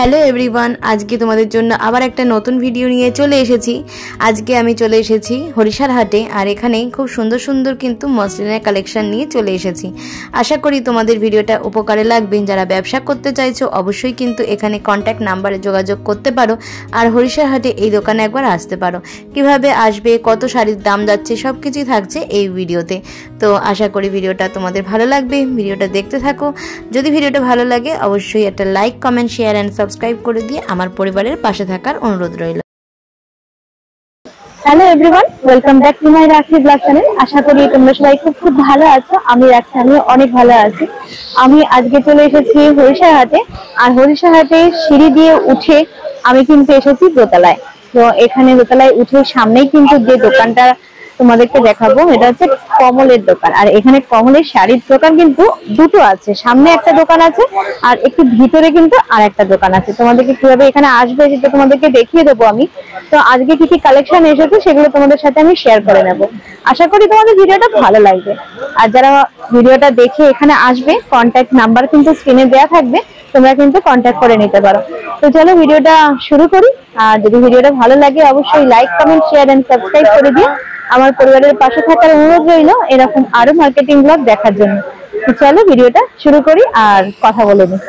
Hello everyone, আজকে তোমাদের জন্য আবার একটা নতুন ভিডিও নিয়ে চলে এসেছি। আজকে আমি চলে এসেছি হরিশার হাটে, আর এখানে খুব সুন্দর সুন্দর কিন্তু মসলিনের কালেকশন নিয়ে চলে এসেছি। আশা করি তোমাদের ভিডিওটা উপকারে লাগবে। যারা ব্যবসা করতে চাইছো অবশ্যই কিন্তু এখানে কন্ট্যাক্ট নাম্বারে যোগাযোগ করতে পারো, আর হরিশার হাটে এই দোকানে একবার আসতে পারো। কিভাবে আসবে, কত শাড়ির দাম যাচ্ছে, সব কিছুই থাকছে এই ভিডিওতে। তো আশা করি ভিডিওটা তোমাদের ভালো লাগবে, ভিডিওটা দেখতে থাকো। যদি ভিডিওটা ভালো লাগে অবশ্যই একটা like, comment, share and subscribe করে দিয়ে আমার পরিবারের পাশে থাকার অনুরোধ রইল। Hello everyone, welcome back to my রাখি ব্লগ চ্যানেল। আশা করি তোমরা সবাই খুব ভালো আছো। আমি রাখি, আমি অনেক ভালো আছি। আমি আজকে চলে এসেছি হরিশার হাটে, আর হরিশার হাটে সিঁড়ি দিয়ে উঠে আমি কিন্তু এসেছি দোতলায়। তো এখানে দোতলায় উঠে সামনেই কিন্তু যে দোকানটা তোমাদেরকে দেখাবো, এটা হচ্ছে কমলের দোকান। আর এখানে কমলের শাড়ির দোকান কিন্তু দুটো আছে, সামনে একটা দোকান আছে আর একটু ভিতরে কিন্তু আর একটা দোকান আছে। তোমাদেরকে কিভাবে এখানে আসবে সেটা তোমাদেরকে দেখিয়ে দেবো আমি। তো আজকে কি কি কালেকশন এসেছে সেগুলো তোমাদের সাথে আমি শেয়ার করে নেবো। আশা করি তোমাদের ভিডিওটা ভালো লাগবে। আর যারা ভিডিওটা দেখে এখানে আসবে, কন্ট্যাক্ট নাম্বার কিন্তু স্ক্রিনে দেওয়া থাকবে, তোমরা কিন্তু কন্ট্যাক্ট করে নিতে পারো। তো চলো ভিডিওটা শুরু করি। আর যদি ভিডিওটা ভালো লাগে অবশ্যই like, comment, share and subscribe করে দিয়ে আমার পরিবারের পাশে থাকার অনুরোধ রইল এরকম আরো মার্কেটিং ব্লগ দেখার জন্য। তো চলো ভিডিওটা শুরু করি আর কথা বলে নিই।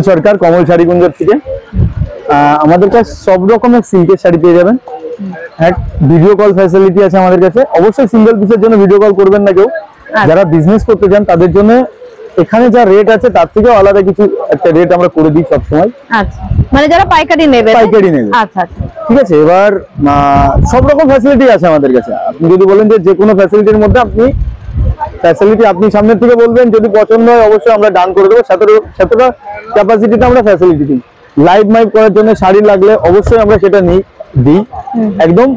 সরকার কমল শাড়ি কুঞ্জ থেকে আমাদের কাছে সব রকমের সিল্কের শাড়ি পেয়ে যাবেন। ভিডিও কল ফ্যাসিলিটি আছে আমাদের কাছে। অবশ্যই সিঙ্গেল পিসের জন্য ভিডিও কল করবেন না কেউ। যারা বিজনেস করতে চান তাদের জন্য এখানে যা রেট আছে তার থেকেও আলাদা কিছু একটা রেট আমরা করে দিই সবসময়। আচ্ছা, মানে যারা পাইকারি নেবে। আচ্ছা আচ্ছা, ঠিক আছে। এবার সব রকম ফ্যাসিলিটি আছে আমাদের কাছে। আপনি যদি বলেন যে কোনো ফ্যাসিলিটির মধ্যে আপনি সামনের থেকে বলবেন, যদি পছন্দ হয় অবশ্যই আমরা ডান করে দেবো। সেতটা ক্যাপাসিটিতে আমরা ফ্যাসিলিটি দিই। লাইভ মাইভ করার জন্য শাড়ি লাগলে অবশ্যই আমরা সেটা দিই একদম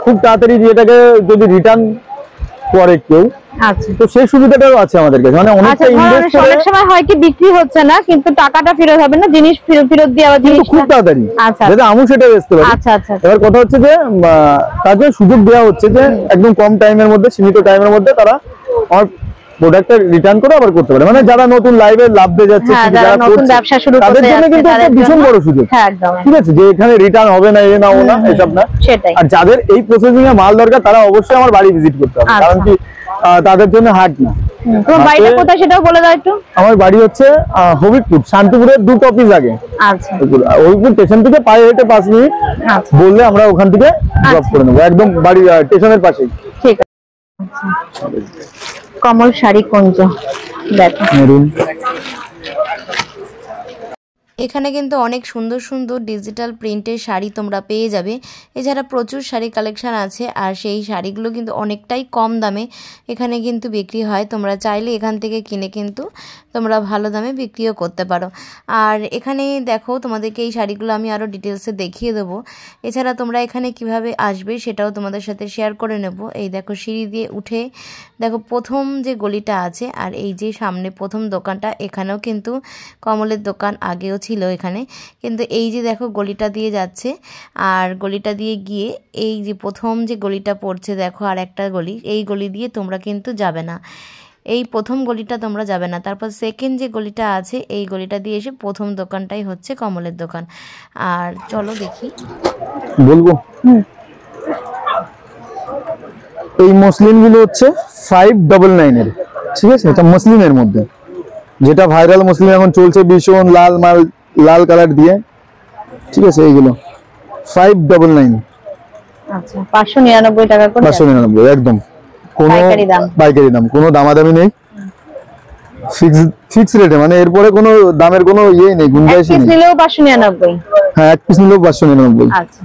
খুব তাড়াতাড়ি। যেটাকে যদি রিটার্ন করে কেউ, আচ্ছা, তো সেই সুবিধাটাও আছে আমাদের কাছে। মানে অনেক সময় হয় কি বিক্রি হচ্ছে না, কিন্তু টাকাটা ফেরত হবে না, জিনিস ফেরত দিয়ে আবার জিনিস খুব তাড়াতাড়ি। যেটা আমি সেটা বেচতে পারি। আচ্ছা আচ্ছা। এবার কথা হচ্ছে যে তাদের সুযোগ দেওয়া হচ্ছে যে একদম কম টাইমের মধ্যে, সীমিত টাইমের মধ্যে তারা আমার প্রোডাক্টটা রিটার্ন করে আবার করতে পারে। মানে যারা নতুন লাইভে লাভ দিয়ে যাচ্ছে, যারা নতুন ব্যবসা শুরু করতে তাদের জন্য কিন্তু একটা ভীষণ বড় সুযোগ। ঠিক আছে, যে এখানে রিটার্ন হবে না, না এসব না। আর যাদের এই প্রসেসিং এ মাল দরকার তারা অবশ্যই আমার বাড়ি ভিজিট করতে হবে, কারণ কি তাদের জন্য হাট না। তোমার বাড়িটা কোথায় সেটাও বলে দাও একটু। আমার বাড়ি হচ্ছে হবিবপুর, শান্তিপুরের 2 অফিস আগে। আচ্ছা, হবিবপুর স্টেশন থেকে পায়ে হেঁটে 5 মিনিট বললে আমরা ওখান থেকে ড্রপ করে নেবো, একদম বাড়ি স্টেশনের পাশেই। ঠিক আছে। কমল শাড়ি কুঞ্জ দেখো। এখানে কিন্তু অনেক সুন্দর সুন্দর ডিজিটাল প্রিন্টের শাড়ি তোমরা পেয়ে যাবে। এছাড়া প্রচুর শাড়ি কালেকশান আছে, আর সেই শাড়িগুলো কিন্তু অনেকটাই কম দামে এখানে কিন্তু বিক্রি হয়। তোমরা চাইলে এখান থেকে কিনে কিন্তু তোমরা ভালো দামে বিক্রিও করতে পারো। আর এখানে দেখো, তোমাদেরকে এই শাড়িগুলো আমি আরও ডিটেলসে দেখিয়ে দেবো। এছাড়া তোমরা এখানে কিভাবে আসবে সেটাও তোমাদের সাথে শেয়ার করে নেব। এই দেখো, সিঁড়ি দিয়ে উঠে দেখো প্রথম যে গলিটা আছে, আর এই যে সামনে প্রথম দোকানটা, এখানেও কিন্তু কমলের দোকান আগেও ছিল এখানে। কিন্তু এই যে দেখো গলিটা দিয়ে যাচ্ছে, আর গলিটা দিয়ে গিয়ে এই যে প্রথম যে গলিটা পড়ছে দেখো, আর একটা গলি, এই গলি দিয়ে তোমরা কিন্তু যাবে না। এই প্রথম গলিটা তোমরা যাবে না, তারপর সেকেন্ড যে গলিটা আছে এই গলিটা দিয়ে এসে প্রথম দোকানটাই হচ্ছে কমলের দোকান। আর চলো দেখি বলবো। এই মসলিন গুলো হচ্ছে 599 এর। ঠিক আছে, এটা মসলিনের মধ্যে যেটা ভাইরাল মসলিন এখন চলছে ভীষণ লাল কালার দিয়ে। ঠিক আছে, এইগুলো 599। আচ্ছা, 599 টাকা করে। 599 একদম কোনো পাইকারি দাম, কোনো দামাদামি নেই, ফিক্স রেটে। মানে এরপরে কোনো দামের কোনো ইয়ে নেই, গুঞ্জাইশ নেই। এক পিস নিলেও 599। হ্যাঁ, এক পিস নিলেও 599। আচ্ছা,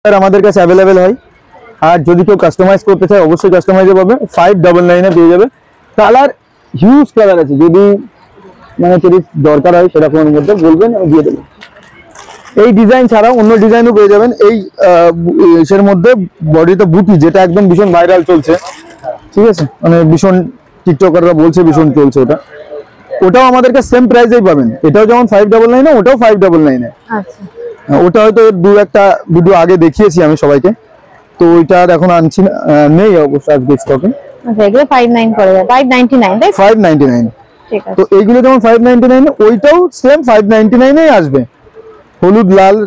আর আমাদের কাছে অ্যাভেলেবেল হয়। আর যদি কেউ কাস্টমাইজ করতে চায় অবশ্যই কাস্টমাইজও পাবে। 599 এ পেয়ে যাবে। কালার হিউজ কালার আছে, যদি মানে দরকার হয় সেরকমের মধ্যে বলবেন, আমি দিয়ে দেবো। এই ডিজাইন ছাড়াও অন্য ডিজাইনও পেয়ে যাবেন। এই এর মধ্যে বডিতে বুটি, যেটা একদম ভীষণ ভাইরাল চলছে। ঠিক আছে, মানে ভীষণ টিকটকাররা বলছে ভীষণ চলছে ওটাও আমাদের কাছে সেম প্রাইসেই পাবেন। এটাও যেমন 599, ওটাও 599 এ। আচ্ছা, ওটা হয়তো 2-1টা ভিডিও আগে দেখিয়েছি আমি সবাইকে, তো ওইটা এখন আনছি না, নেই অবশ্য আজকে স্টকে। আচ্ছা এগুলো 59 পড়ে যাবে, 599 তাই? 599। ঠিক আছে। তো এইগুলো যেমন 599, ওইটাও সেম 599 এই আসবে। হলুদ, লাল,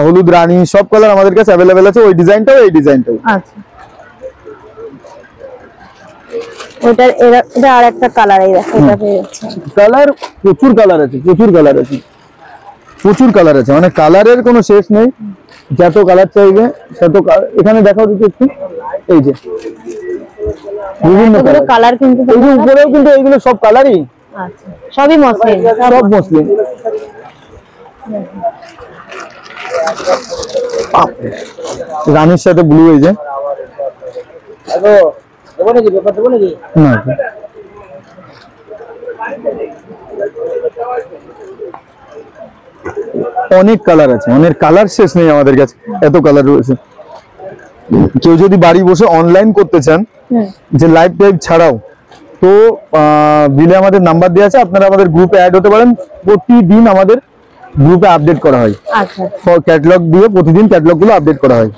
হলুদ রানী সব কালার আমাদের কাছে अवेलेबल আছে, ওই ডিজাইনটাও এই ডিজাইনটাও। আচ্ছা এটা আর একটা কালার, এই দেখো এটা পেয়ে যাচ্ছে। কালার প্রচুর কালার আছে, প্রচুর কালার আছে, প্রচুর কালার আছে, মানে কালারের কোনো শেষ নেই। যত কালার চাইবে তত। এখানে দেখাও দিতে একটু, এই যে বিভিন্ন কালার, কিন্তু এই যে উপরেও কিন্তু এইগুলো সব কালারই। আচ্ছা সবই মসলিন, সব মসলিন। রানীর সাথে ব্লু, এই যে না অনেক কালার আছে, অনেক কালার শেষ নেই আমাদের কাছে, এত কালার রয়েছে। কেউ যদি বাড়ি বসে অনলাইন করতে চান, যে লাইভ টাইভ ছাড়াও, তো বিলে আমাদের নাম্বার দেওয়া আছে, আপনারা আমাদের গ্রুপে অ্যাড হতে পারেন। প্রতিদিন আমাদের গ্রুপে আপডেট করা হয়। আচ্ছা ক্যাটালগ দিয়ে প্রতিদিন ক্যাটালগ গুলো আপডেট করা হয়।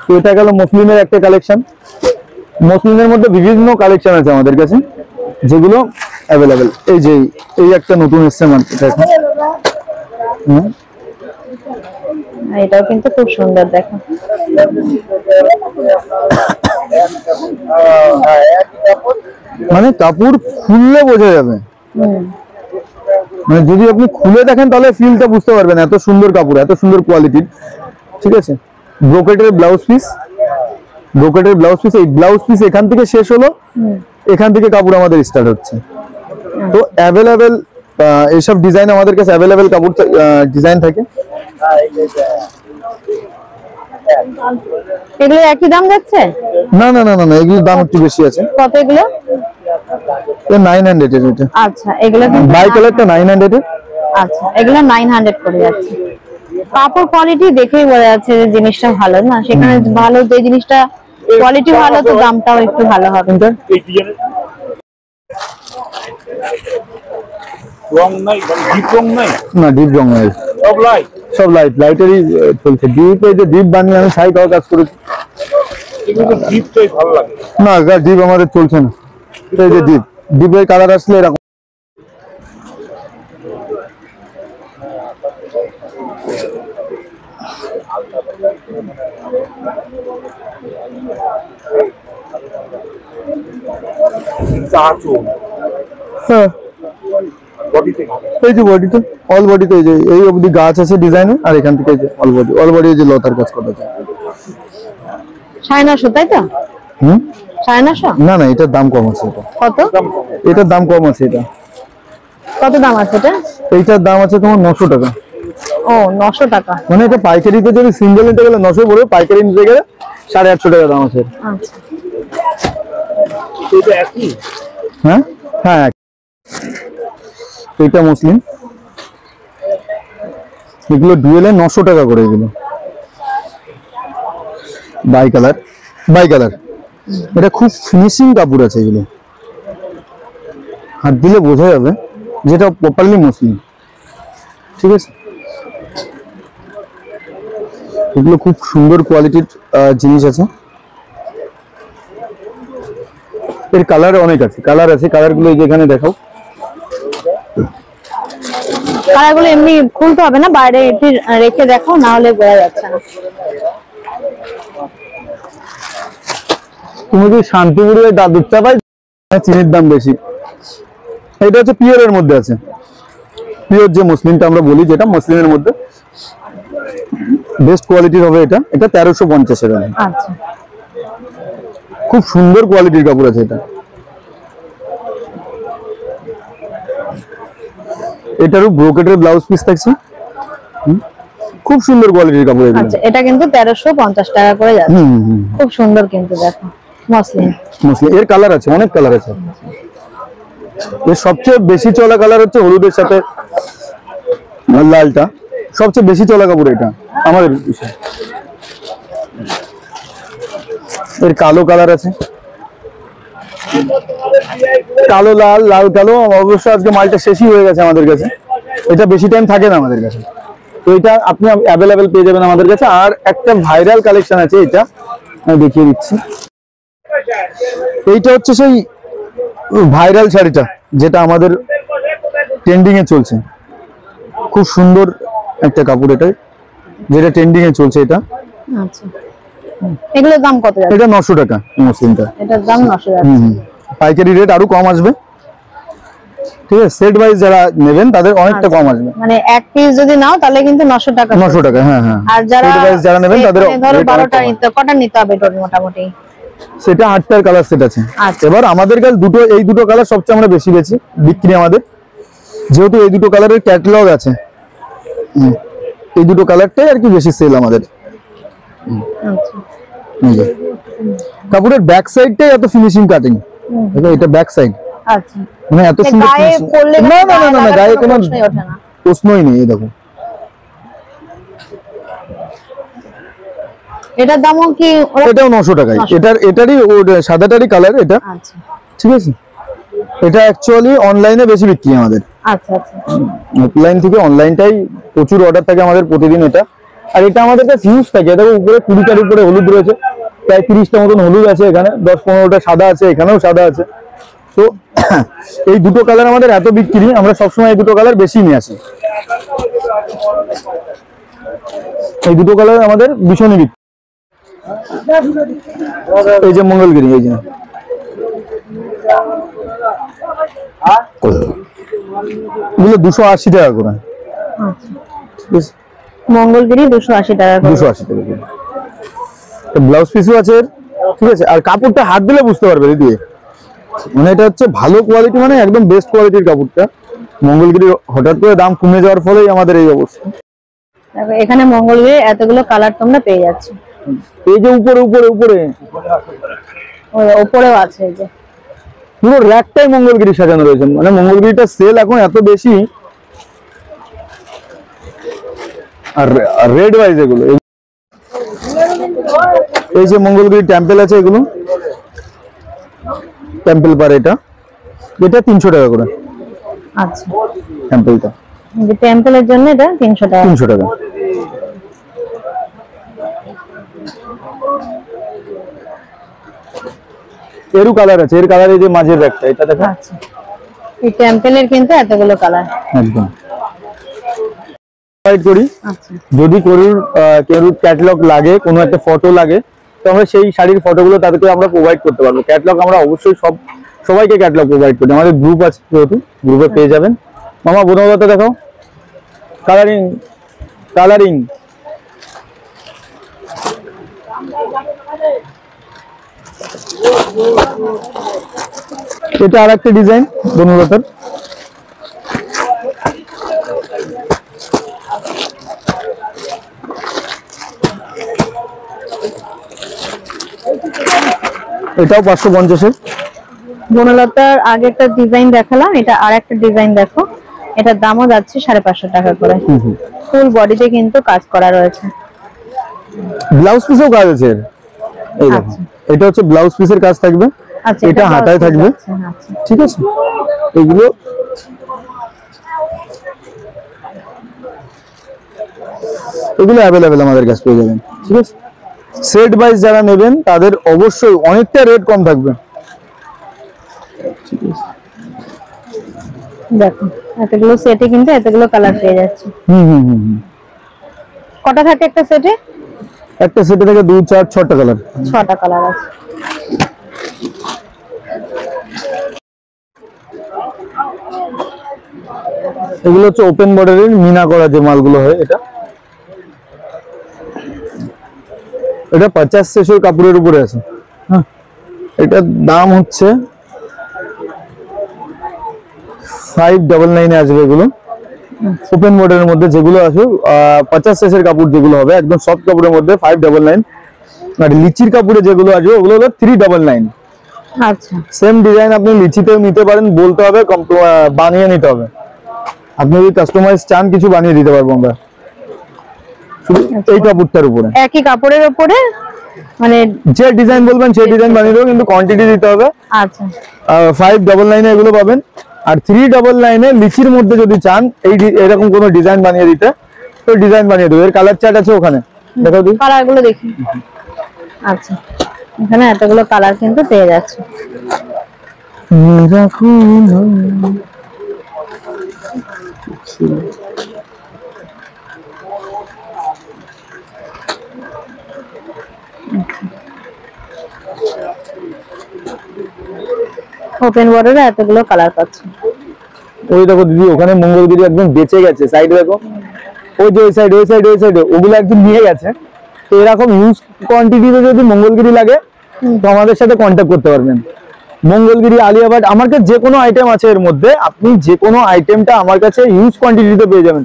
তো এটা গেল মসলিনের একটা কালেকশন। মসলিনের মধ্যে বিভিন্ন কালেকশন আছে আমাদের কাছে, যেগুলো অ্যাভেলেবেল। এই যে এই একটা নতুন এসছে মার্কেটে এখন। এটাও কিন্তু খুব সুন্দর, দেখো মানে কাপড় খুললে বোঝা যাবে, মানে যদি আপনি খুলে দেখেন তাহলে ফিলটা বুঝতে পারবেন, এত সুন্দর কাপড়, এত সুন্দর কোয়ালিটির। ঠিক আছে, ব্রোকেটের ব্লাউজ পিস, ব্রোকেটের ব্লাউজ পিস। এই ব্লাউজ পিস এখান থেকে শেষ হলো, এখান থেকে কাপড় আমাদের স্টার্ট হচ্ছে। তো অ্যাভেলেবেল এইসব ডিজাইন আমাদের কাছে অ্যাভেলেবেল কাপড় ডিজাইন থাকে। এগুলো একই দাম যাচ্ছে? না না না না, এগুলোর দাম একটু বেশি আছে। কত এগুলো? 900 এর এটা। আচ্ছা এগুলো বাই কালারটা 900 এর। আচ্ছা এগুলো 900 করে যাচ্ছে। কাপড় কোয়ালিটি দেখেই বোঝা যাচ্ছে যে জিনিসটা ভালো না, সেখানে ভালো যে জিনিসটা কোয়ালিটি ভালো, তো দামটাও একটু ভালো হবে। এই ডিজাইনের রং নাই, ডিপ রং নাই? না ডিপ রং নাই, সব লাইট, সব লাইট, লাইটেরই চলছে। ডিপ, এই যে ডিপ বানিয়ে আমি সাইড কাজ করেছি। এগুলো ডিপটাই ভালো লাগে না, ডিপ আমাদের চলছে না। এই যে ডিপ, ডিপের কালার আসলে এরকম। হ্যাঁ এই যে বডিতে, অল বডিতে এই যে এই অবধি গাছ আছে ডিজাইনে, আর এখান থেকে এই যে অল বডি, অল বডি এই যে লতার কাজ করা আছে। 950 তাই তো? 950? না না, এটার দাম কম আছে। এটা কত? এটার দাম কম আছে। এটা কত দাম আছে এটা? এইটার দাম আছে তোমার 900 টাকা। ও 900 টাকা। মানে এটা পাইকারিতে যদি সিঙ্গেল নিতে গেলে 900 পড়বে, পাইকারি নিতে গেলে 850 টাকা দাম আছে। আচ্ছা এটা একই? হ্যাঁ হ্যাঁ, এটা মুসলিম। এগুলো ডুয়েলে 900 টাকা করে। এগুলো বাই কালার, বাই কালার। এটা খুব ফিনিশিং কাপড় আছে। এগুলো হাত দিলে বোঝা যাবে যেটা প্রপারলি মুসলিম। ঠিক আছে, এগুলো খুব সুন্দর কোয়ালিটির জিনিস আছে। এর কালার অনেক আছে, কালার আছে। কালারগুলো যেখানে দেখাও, কালারগুলো এমনি খুলতে হবে না, বাইরে এটি রেখে দেখো, না হলে বোঝা যাচ্ছে না। তুমি যদি শান্তিপুরের দুধ চা পাই, চিনির দাম বেশি। এটা হচ্ছে পিওরের মধ্যে আছে, পিওর যে মুসলিমটা আমরা বলি, যেটা মুসলিমের মধ্যে বেস্ট কোয়ালিটির হবে। এটা 1350 এর। আচ্ছা খুব সুন্দর কোয়ালিটির কাপড় আছে। এটারও ব্রোকেটের ব্লাউজ পিস থাকছে, খুব সুন্দর কোয়ালিটির কাপড়। আচ্ছা এটা কিন্তু 1350 টাকা করে যাচ্ছে। খুব সুন্দর কিন্তু, দেখো মসলিন। মসলিন এর কালার আছে, অনেক কালার আছে। এর সবচেয়ে বেশি চলা কালার হচ্ছে হলুদের সাথে লালটা, সবচেয়ে বেশি চলা কাপড় এটা আমাদের। এর কালো কালার আছে, কালো লাল, লাল কালো। অবশ্য আজকে মালটা শেষই হয়ে গেছে আমাদের কাছে, এটা বেশি টাইম থাকে না আমাদের কাছে। তো এটা আপনি অ্যাভেলেবেল পেয়ে যাবেন আমাদের কাছে। আর একটা ভাইরাল কালেকশন আছে, এটা আমি দেখিয়ে দিচ্ছি। এইটা হচ্ছে সেই ভাইরাল শাড়িটা যেটা আমাদের ট্রেন্ডিং এ চলছে, খুব সুন্দর একটা কাপড়, এটাই যেটা ট্রেন্ডিং এ চলছে এটা। আচ্ছা, এগুলোর দাম কত যাচ্ছে? এটা 900 টাকা মসলিনটা, এটার দাম 900 যাচ্ছে। পাইকারি রেট আরো কম আসবে, ঠিক আছে? সেট ওয়াইজ যারা নেবেন তাদের অনেকটা কম আসবে, মানে এক পিস যদি নাও তাহলে কিন্তু 900 টাকা। 900 টাকা, হ্যাঁ হ্যাঁ। আর যারা সেট ওয়াইজ যারা নেবেন তাদের ধরো 12টা নিতে, কটা নিতে হবে টোটাল মোটামুটি? সেটা 8টার কালার সেট আছে। আচ্ছা। এবার আমাদের কাছে এই দুটো কালার সবচেয়ে আমরা বেশি বিক্রি আমাদের, যেহেতু এই দুটো কালারের ক্যাটালগ আছে, এই দুটো কালারটাই আর কি বেশি সেল আমাদের। আচ্ছা, কাপড়ের ব্যাক সাইডটাই এত ফিনিশিং কাটিং, এটা ব্যাক সাইড। আচ্ছা, মানে এত সুন্দর গায়ে finishing। পরলে না না না না, গায়ে কোনো প্রশ্নই ওঠে না। প্রশ্নই নেই। এই দেখো, এটার দামও কি এটাও 900 টাকায়। এটারই সাদাটারই কালার এটা, আচ্ছা ঠিক আছে? এটা অ্যাকচুয়ালি অনলাইনে বেশি বিক্রি আমাদের, আচ্ছা আচ্ছা। অফলাইন থেকে অনলাইনটাই প্রচুর অর্ডার থাকে আমাদের প্রতিদিন এটা। আর এটা আমাদের কাছে হিউজ থাকে, দেখো উপরে 20টার উপরে হলুদ রয়েছে, প্রায় 30টা মতন হলুদ আছে এখানে, 10-15টা সাদা আছে, এখানেও সাদা আছে। তো এই দুটো কালার আমাদের এত বিক্রি, আমরা সবসময় এই দুটো কালার বেশি নিয়ে আসি, এই দুটো কালার আমাদের ভীষণই বিক্রি। এই যে মঙ্গলগিরি, এই যে এগুলো 280 টাকা করে, মঙ্গলগিরি 280 টাকা করে। 280 টাকা করে। ব্লাউজ পিসও আছে, ঠিক আছে? আর কাপড়টা হাত দিলে বুঝতে পারবে দিদি, মানে এটা হচ্ছে ভালো কোয়ালিটি, মানে একদম বেস্ট কোয়ালিটির কাপড়টা। মঙ্গলগিরি হঠাৎ করে দাম কমে যাওয়ার ফলেই আমাদের এই অবস্থা। দেখো এখানে মঙ্গলগিরি এতগুলো কালার তোমরা পেয়ে যাচ্ছ। এই যে উপরে উপরে উপরে ওই উপরেও আছে, এই যে পুরো র্যাকটাই মঙ্গলগিরি সাজানো রয়েছে, মানে মঙ্গলগিরিটা সেল এখন এত বেশি। আর রেড ওয়াইজ এগুলো, এই যে মঙ্গলগিরি টেম্পল আছে, এগুলো টেম্পল পার, এটা 300 টাকা করে। আচ্ছা, টেম্পলটা, যে টেম্পলের জন্য এটা 300 টাকা। 300 টাকা। এরও কালার আছে, এর কালার এই যে মাঝের একটা, এটা দেখো। আচ্ছা, এই টেম্পলের কিন্তু এতগুলো কালার একদম প্রোভাইড করি। আচ্ছা, যদি কেউ ক্যাটালগ লাগে, কোনো একটা ফটো লাগে, তো আমরা সেই শাড়ির ফটোগুলো তাদেরকে আমরা প্রোভাইড করতে পারবো। ক্যাটালগ আমরা অবশ্যই সবাইকে ক্যাটালগ প্রোভাইড করি, আমাদের গ্রুপ আছে, যেহেতু গ্রুপে পেয়ে যাবেন। মামা বোনবাতা দেখাও, কালারিং কালারিং এটা আর একটা ডিজাইন বনলতার, এটাও 550-এর। বনলতার আগে একটা ডিজাইন দেখালাম, এটা আর একটা ডিজাইন দেখো, এটার দামও যাচ্ছে 550 টাকা করে। ফুল বডিতে কিন্তু কাজ করা রয়েছে, ব্লাউজ পিসেও কাজ আছে। এই দেখো, এটা হচ্ছে ব্লাউজ পিসের কাজ থাকবে, আচ্ছা এটা হাতায় থাকবে, আচ্ছা ঠিক আছে? এগুলো অ্যাভেলেবেল আমাদের কাছে পেয়ে যাবেন, ঠিক আছে? সেট ওয়াইজ যারা নেবেন তাদের অবশ্যই অনেকটা রেট কম থাকবে, ঠিক আছে? দেখো এতগুলো সেটে কিন্তু এতগুলো কালার পেয়ে যাচ্ছে। কটা থাকে একটা সেটে? একটা সেটে থেকে 2, 4, 6টা কালার, 6টা কালার আছে। এগুলো হচ্ছে ওপেন বর্ডারের মিনা করা যে মালগুলো হয়, এটা 50-600 কাপড়ের উপরে আছে। হ্যাঁ, এটার দাম হচ্ছে 599 এ আসবে। এগুলো ওপেন বর্ডারের মধ্যে যেগুলো আছে 50-600 কাপড় যেগুলো হবে, একদম সফট কাপড়ের মধ্যে 599। আর লিচির কাপড়ে যেগুলো আসবে ওগুলো হলো 399। আচ্ছা, সেম ডিজাইন আপনি লিচিতেও নিতে পারেন, বলতে হবে বানিয়ে নিতে হবে। আপনি যদি কাস্টমাইজ চান কিছু বানিয়ে দিতে পারবো আমরা, শুধু এই কাপড়টার উপরে, একই কাপড়ের উপরে মানে যে ডিজাইন বলবেন সেই ডিজাইন বানিয়ে দেবো, কিন্তু কোয়ান্টিটি দিতে হবে। আচ্ছা, 599 এ এগুলো পাবেন। আর 399 এ লিচির মধ্যে যদি চান এরকম কোনো ডিজাইন বানিয়ে দিতে, তো ডিজাইন বানিয়ে দেবো। এর কালার চার্ট আছে ওখানে, দেখাও দিই কালারগুলো দেখি। আচ্ছা, এখানে এতগুলো কালার কিন্তু পেয়ে যাচ্ছে। ওপেন বর্ডারে এতগুলো কালার পাচ্ছি। ওই দেখো দিদি ওখানে মঙ্গলগিরি একদম বেঁচে গেছে, সাইডে দেখো ওই যে ওই সাইডে ওগুলো একদম নিয়ে গেছে। তো এরকম হিউজ কোয়ান্টিটিতে যদি মঙ্গলগিরি লাগে তো আমাদের সাথে কন্ট্যাক্ট করতে পারবেন। মঙ্গলগিরি, আলিয়া ভাট, আমার কাছে যে কোনো আইটেম আছে এর মধ্যে, আপনি যে কোনো আইটেমটা আমার কাছে হিউজ কোয়ান্টিটিতে পেয়ে যাবেন।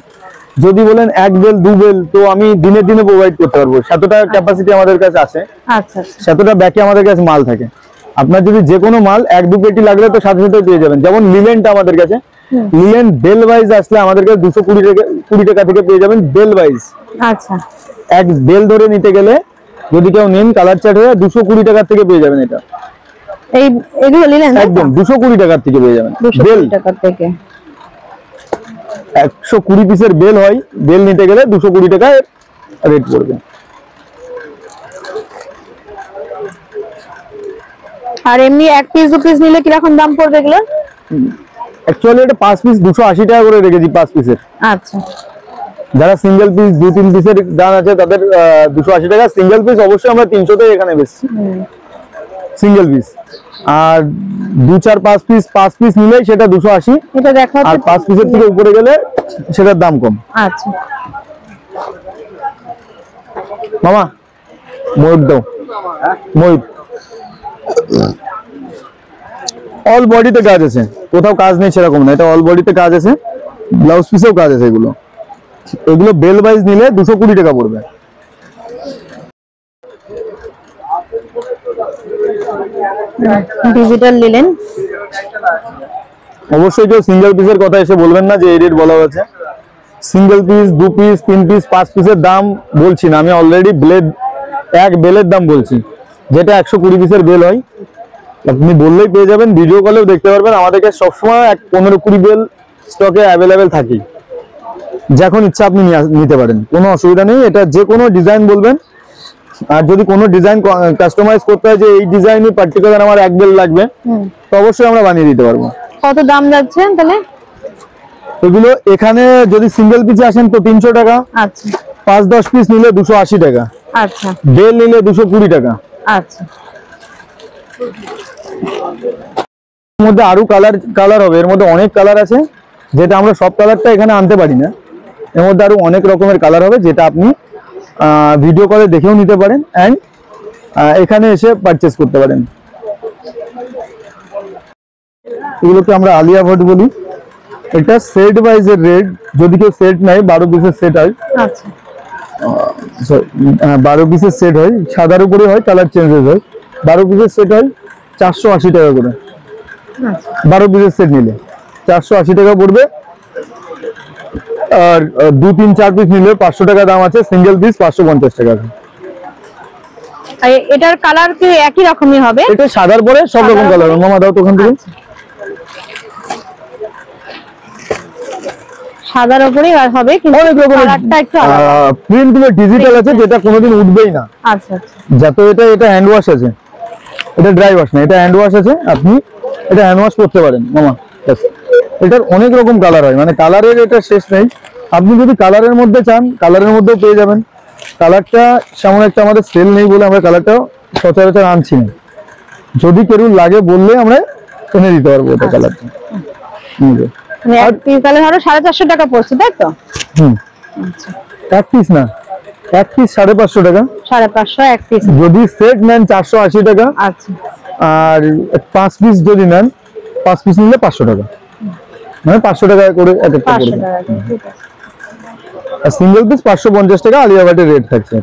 যদি বলেন এক বেল দু বেল তো আমি দিনে প্রোভাইড করতে পারবো, সেতটা ক্যাপাসিটি আমাদের কাছে আছে। আচ্ছা, সেতটা ব্যাকে আমাদের কাছে মাল থাকে। আপনার যদি যে কোনো মাল এক দু পেটি লাগলে তো সাথে সাথে পেয়ে যাবেন। যেমন লিলেনটা আমাদের কাছে, লিলেন বেল ওয়াইজ আসলে আমাদের কাছে 220 টাকা থেকে পেয়ে যাবেন বেল ওয়াইজ। আচ্ছা, এক বেল ধরে নিতে গেলে যদি কেউ নেন কালার চার্ট হয়ে 220 টাকা থেকে পেয়ে যাবেন। এটা এই এগুলো নিলেন একদম 220 টাকা থেকে পেয়ে যাবেন। 220 টাকা থেকে 120 পিসের বেল হয়, বেল নিতে গেলে 220 টাকায় রেট পড়বে। আর এমনি এক পিস দু পিস নিলে কিরকম দাম পড়বে এগুলো? অ্যাকচুয়ালি এটা 5 পিস 280 টাকা করে রেখেছি 5 পিসের। আচ্ছা, যারা সিঙ্গেল পিস 2-3 পিসের দাম আছে তাদের 280 টাকা। সিঙ্গেল পিস অবশ্যই আমরা 300 টাকা এখানে বেচছি সিঙ্গেল পিস। আর 2-4-5 পিস 5 পিস নিলে সেটা 280। এটা দেখো, আর 5 পিসের থেকে উপরে গেলে সেটার দাম কম। আচ্ছা মামা ময়ূর দাও, ময়ূর। অল বডিতে কাজ আছে, কোথাও কাজ নেই সেরকম না, এটা অল বডিতে কাজ আছে, ব্লাউজ পিসেও কাজ আছে। এগুলো বেল ওয়াইজ নিলে 220 টাকা পড়বে। ডিজিটাল নিলেন, অবশ্যই কেউ সিঙ্গেল পিসের কথা এসে বলবেন না যে এই রেট বলা হয়েছে। সিঙ্গেল পিস 2 পিস 3 পিস 5 পিসের দাম বলছি না, আমি অলরেডি এক বেলের দাম বলছি, যেটা 120 পিসের বেল হয়। আপনি বললেই পেয়ে যাবেন, ভিডিও কলেও দেখতে পারবেন। আমাদেরকে সবসময় 15-20 বেল স্টকে অ্যাভেলেবেল থাকে, যখন ইচ্ছা আপনি নিতে পারেন, কোনো অসুবিধা নেই। এটা যে কোনো ডিজাইন বলবেন, আর যদি কোনো ডিজাইন কাস্টমাইজ করতে হয় যে এই ডিজাইনই পার্টিকুলার আমার এক বেল লাগবে তো অবশ্যই আমরা বানিয়ে দিতে পারবো। কত দাম যাচ্ছে তাহলে এগুলো? এখানে যদি সিঙ্গেল পিসে আসেন তো 300 টাকা। আচ্ছা, 5-10 পিস নিলে 280 টাকা। আচ্ছা, বেল নিলে 220 টাকা। আচ্ছা, এর মধ্যে আরো কালার হবে, এর মধ্যে অনেক কালার আছে, যেটা আমরা সব কালারটা এখানে আনতে পারি না। এর মধ্যে আরো অনেক রকমের কালার হবে, যেটা আপনি ভিডিও কলে দেখেও নিতে পারেন এন্ড এখানে এসে পারচেজ করতে পারেন। এগুলোকে আমরা আলিয়া ভাট বলি। এটা সেট ওয়াইজ এর রেট, যদি কেউ সেট নাই 12 পিসের সেট হয়। আচ্ছা, 12 পিসের সেট হয়, সাদার উপরে হয়, কালার চেঞ্জেস হয়। 12 পিসের সেট হয় 480 টাকা করে। 12 পিসের সেট নিলে 480 টাকা পড়বে। আর 2-3-4 পিস নিলে 500 টাকা দাম আছে। সিঙ্গেল পিস 550 টাকা। এটার কালার কি একই রকমই হবে? এটা সাদার পরে সব রকম কালার। মামা দাও তো ওখান থেকে। সাদার উপরেই হবে কিন্তু অনেক রকমের কালারটা একটু আলাদা। প্রিন্ট গুলো ডিজিটাল আছে, যেটা কোনোদিন উঠবেই না। আচ্ছা, আচ্ছা, যত এটা হ্যান্ড ওয়াশ আছে, এটা ড্রাই ওয়াশ না, এটা হ্যান্ড ওয়াশ আছে। আপনি এটা হ্যান্ড ওয়াশ করতে পারেন মামা। এটার অনেক রকম কালার হয়, মানে কালারের এটা শেষ নেই। আপনি যদি কালারের মধ্যে চান কালারের মধ্যেও পেয়ে যাবেন। কালারটা সেমন একটা আমাদের সেল নেই বলে আমরা কালারটা সচরাচর আনছি না। যদি কেউ লাগে বললে আমরা এনে দিতে পারবো এটা কালারটা। এক পিস তাহলে ধরো 450 টাকা পড়ছে, তাই তো? এক পিস না, এক পিস 550 টাকা। 550 এক পিস। যদি সেট নেন 480 টাকা। আচ্ছা, আর 5 পিস যদি নেন, 5 পিস নিলে 500 টাকা, মানে 500 টাকা করে এক একটা পড়বে। আর সিঙ্গেল পিস 550 টাকা আলিয়া ভাটের রেট থাকছে।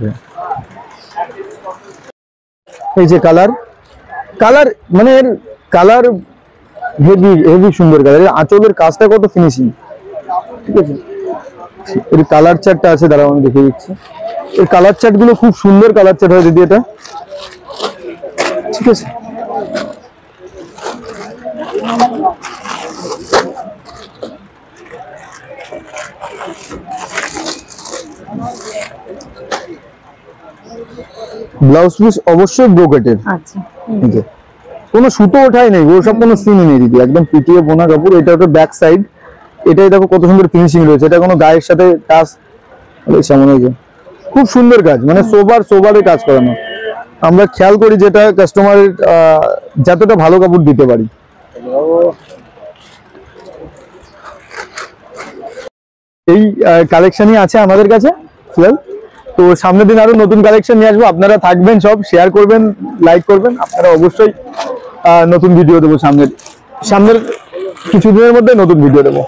এই যে কালার মানে এর কালার হেভি সুন্দর কালার। এর আঁচলের কাজটা কত ফিনিশিং, ঠিক আছে। এর কালার চার্টটা আছে, দাঁড়াও আমি দেখিয়ে দিচ্ছি। এর কালার চার্ট গুলো খুব সুন্দর কালার চার্ট হয় দিদি, এটা ঠিক আছে। ব্লাউজ পিস অবশ্যই ব্রোকেটের। আচ্ছা, এই যে কোনো সুতো ওঠাই নেই, ওসব কোনো সিনই নেই দিদি, একদম পিটিয়ে বোনা কাপড়। এটা ওটা ব্যাক সাইড, এটাই দেখো কত সুন্দর ফিনিশিং রয়েছে। এটা কোনো গায়ের সাথে কাজ সামনে, খুব সুন্দর কাজ, মানে সোবারে কাজ করানো। আমরা খেয়াল করি যেটা কাস্টমারের যতটা ভালো কাপড় দিতে পারি। এই কালেকশনই আছে আমাদের কাছে ফিলহাল। তো সামনের দিন আরো নতুন কালেকশন নিয়ে আসবো, আপনারা থাকবেন, সব শেয়ার করবেন, লাইক করবেন। আপনারা অবশ্যই নতুন ভিডিও দেবো, সামনের কিছুদিনের মধ্যে নতুন ভিডিও দেবো।